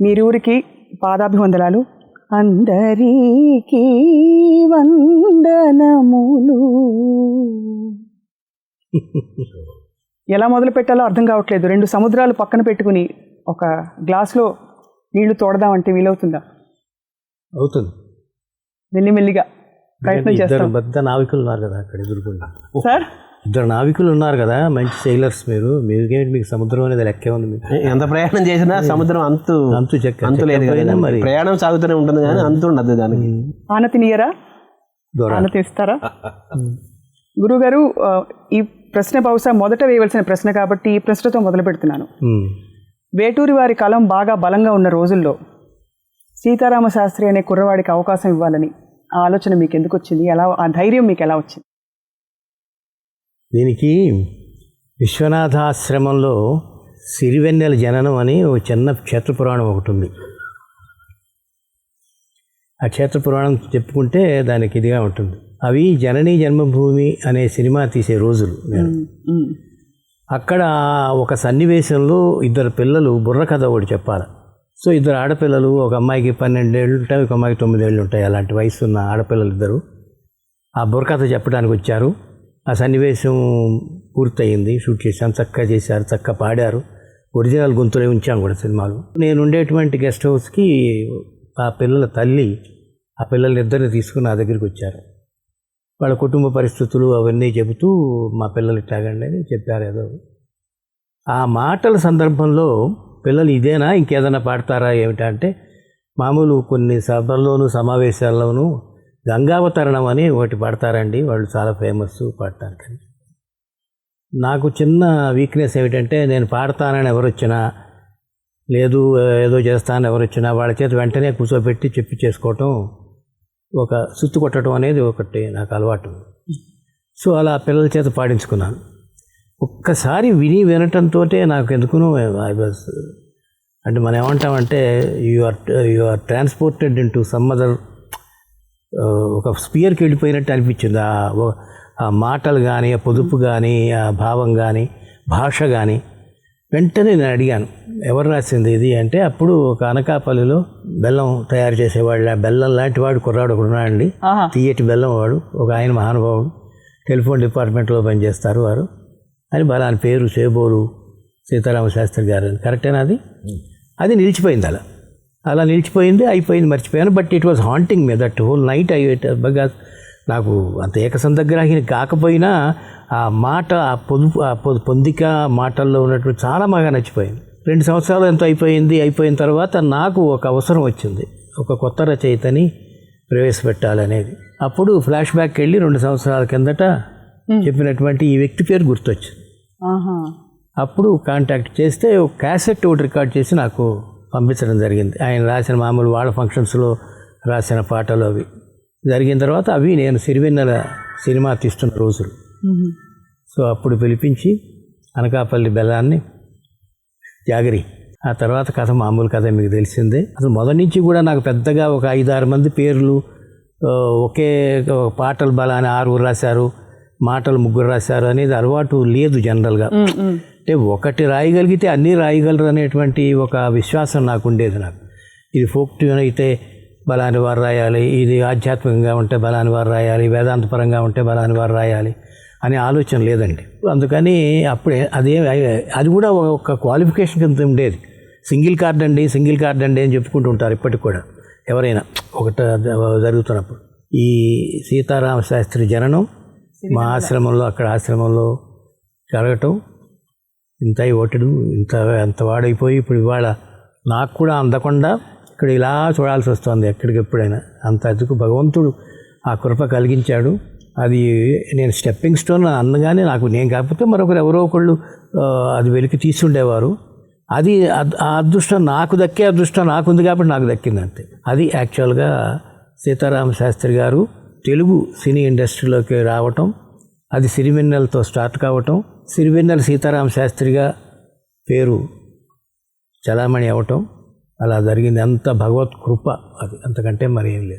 మీరూరికి పాదాభివందనాలు. అందరికీ వందనములు. ఎలా మొదలు పెట్టాలో అర్థం కావట్లేదు. 2 సముద్రాలు పక్కన పెట్టుకుని ఒక గ్లాసులో నీళ్లు తోడదామంటే వీలవుతుందా? అవుతుంది. మెల్లిమెల్లిగా ప్రయత్నం చేస్తాం. పెద్ద నావికులు ఉన్నారు కదా అక్కడ ఎదుర్కొంటా. సార్ 2 నావికులు ఉన్నారు కదా, మంచి సెయిలర్స్. మీకేంటి, మీకు సముద్రం అనేది లెక్కే ఉంది. మీకు ఎంత ప్రయాణం చేసినా సముద్రం అంతు లేదు కదా. మరి ప్రయాణం సాగుతూనే ఉంటుంది కానీ అంతు ఉండదు దానికి. ఆనతినియరా? ఆనతి ఇస్తారా? గురుగారు, ఈ ప్రశ్న బహుశా మొదట వేయవలసిన ప్రశ్న కాబట్టి ఈ ప్రశ్నతో మొదలు పెడుతున్నాను. వేటూరి వారి కలం బాగా బలంగా ఉన్న రోజుల్లో సీతారామ శాస్త్రి అనే కుర్రవాడికి అవకాశం ఇవ్వాలని ఆ ఆలోచన మీకు ఎందుకు వచ్చింది? ఎలా, ఆ ధైర్యం మీకు ఎలా వచ్చింది? దీనికి విశ్వనాథాశ్రమంలో సిరివెన్నెల జననం అని ఒక చిన్న క్షేత్రపురాణం ఒకటి ఉంది. ఆ క్షేత్రపురాణం చెప్పుకుంటే దానికి ఇదిగా ఉంటుంది. అవి జననీ జన్మభూమి అనే సినిమా తీసే రోజులు. నేను అక్కడ ఒక సన్నివేశంలో 2 పిల్లలు బుర్ర కథ ఒకటి చెప్పాలి. సో 2 ఆడపిల్లలు, ఒక అమ్మాయికి 12 ఏళ్ళు ఉంటాయి, ఒక అమ్మాయికి 9 ఏళ్ళు ఉంటాయి. అలాంటి వయసు ఉన్న ఆడపిల్లలు 2 ఆ బుర్ర కథ చెప్పడానికి వచ్చారు. ఆ సన్నివేశం పూర్తయింది, షూట్ చేశాం, చక్కగా చేశారు, చక్కగా పాడారు. ఒరిజినల్ గొంతులే ఉంచాం కూడా సినిమాలు. నేను ఉండేటువంటి గెస్ట్ హౌస్కి ఆ పిల్లల తల్లి ఆ పిల్లలిద్దరిని తీసుకుని నా దగ్గరికి వచ్చారు. వాళ్ళ కుటుంబ పరిస్థితులు అవన్నీ చెబుతూ మా పిల్లలు ఇట్లాగండి అని చెప్పారు. ఏదో ఆ మాటల సందర్భంలో పిల్లలు ఇదేనా ఇంకేదైనా పాడతారా ఏమిటంటే, మామూలు కొన్ని సభల్లోనూ సమావేశాల్లోనూ గంగావతరణం అని ఒకటి పాడతారండి, వాళ్ళు చాలా ఫేమస్ పాడటానికి. నాకు చిన్న వీక్నెస్ ఏమిటంటే, నేను పాడతానని ఎవరు వచ్చినా, లేదు ఏదో చేస్తానని ఎవరు వచ్చినా వాళ్ళ చేత వెంటనే కూర్చోబెట్టి చెప్పి చేసుకోవటం, ఒక సుత్తు కొట్టడం అనేది ఒకటి నాకు అలవాటు. సో అలా పిల్లల చేత పాడించుకున్నాను. ఒక్కసారి వినటంతో నాకు ఎందుకునో ఐ వాజ్, అంటే మనం ఏమంటామంటే you are transported into some other, ఒక స్పియర్కి వెళ్ళిపోయినట్టు అనిపించింది. ఆ మాటలు కానీ, ఆ పొదుపు కానీ, ఆ భావం కానీ, భాష కానీ. వెంటనే నేను అడిగాను, ఎవరు రాసింది ఇది అంటే, అప్పుడు ఒక అనకాపల్లిలో బెల్లం తయారు చేసేవాళ్ళు, ఆ బెల్లం లాంటి వాడు కుర్రాడు ఒకడు ఉన్నాడండి, తీయటి బెల్లం వాడు, ఒక ఆయన మహానుభావుడు, టెలిఫోన్ డిపార్ట్మెంట్లో పనిచేస్తారు వారు అని. బలాని పేరు చేబోలు సీతారామ శాస్త్రి గారు. కరెక్టేనా? అది నిలిచిపోయింది. అలా నిలిచిపోయింది, అయిపోయింది, మర్చిపోయాను. But it was haunting me that whole night. Because నాకు అంత ఏకసంధగ్రాహిని కాకపోయినా ఆ మాట, ఆ పొందిక మాటల్లో ఉన్నటువంటి చాలా బాగా నచ్చిపోయింది. 2 సంవత్సరాలు ఎంతో అయిపోయిన తర్వాత నాకు ఒక అవసరం వచ్చింది, ఒక కొత్త రచయితని ప్రవేశపెట్టాలనేది. అప్పుడు ఫ్లాష్ బ్యాక్కి వెళ్ళి 2 సంవత్సరాల కిందట చెప్పినటువంటి ఈ వ్యక్తి పేరు గుర్తొచ్చింది. అప్పుడు కాంటాక్ట్ చేస్తే ఒక క్యాసెట్ ఒకటి రికార్డ్ చేసి నాకు పంపించడం జరిగింది. ఆయన రాసిన మామూలు వాళ్ళ ఫంక్షన్స్లో రాసిన పాటలు అవి జరిగిన తర్వాత అవి నేను సిరివెన్నెల సినిమా తీస్తున్న రోజులు. సో అప్పుడు పిలిపించి అనకాపల్లి బెల్లాన్ని జాగరి. ఆ తర్వాత కథ మామూలు కథ మీకు తెలిసిందే. అసలు మొదటి నుంచి కూడా నాకు పెద్దగా ఒక 5-6 మంది పేర్లు ఒకే పాటలు బలాన్ని 6 రాశారు, మాటలు 3 రాశారు అనేది అలవాటు లేదు జనరల్గా. అంటే ఒకటి రాయగలిగితే అన్నీ రాయగలరు అనేటువంటి ఒక విశ్వాసం నాకు ఉండేది. నాకు ఇది ఫోక్ ట్యూన్ అయితే బలాని వారు రాయాలి, ఇది ఆధ్యాత్మికంగా ఉంటే బలాని వారు రాయాలి, వేదాంతపరంగా ఉంటే బలాని వారు రాయాలి అనే ఆలోచన లేదండి. అందుకని అప్పుడే అది కూడా ఒక క్వాలిఫికేషన్ కింద ఉండేది. సింగిల్ కార్డ్ అండి అని చెప్పుకుంటూ ఉంటారు ఇప్పటికి కూడా ఎవరైనా ఒకటి జరుగుతున్నప్పుడు. ఈ సీతారామ శాస్త్రి జననం మా ఆశ్రమంలో, అక్కడ ఆశ్రమంలో జరగటం, ఇంత ఓటడు ఎంత వాడైపోయి ఇప్పుడు ఇవాళ నాకు కూడా అందకుండా ఇక్కడ ఇలా చూడాల్సి వస్తుంది ఎక్కడికెప్పుడైనా. అంత అదుకు భగవంతుడు ఆ కృప కలిగించాడు. అది నేను స్టెప్పింగ్ స్టోన్ అందగానే నాకు, నేను కాకపోతే మరొకరు ఎవరో ఒకళ్ళు అది వెలికి తీసుండేవారు. అది ఆ అదృష్టం నాకు దక్కే అదృష్టం నాకుంది కాబట్టి నాకు దక్కింది అంతే. అది యాక్చువల్గా సీతారామ శాస్త్రి గారు తెలుగు సినీ ఇండస్ట్రీలోకి రావటం, అది సిరివెన్నెలతో స్టార్ట్ కావటం, సిరివెన్నెల సీతారామ శాస్త్రిగా పేరు చలామణి అవ్వటం, అలా జరిగింది. అంత భగవత్ కృప అది, అంతకంటే మరి ఏం లేదు.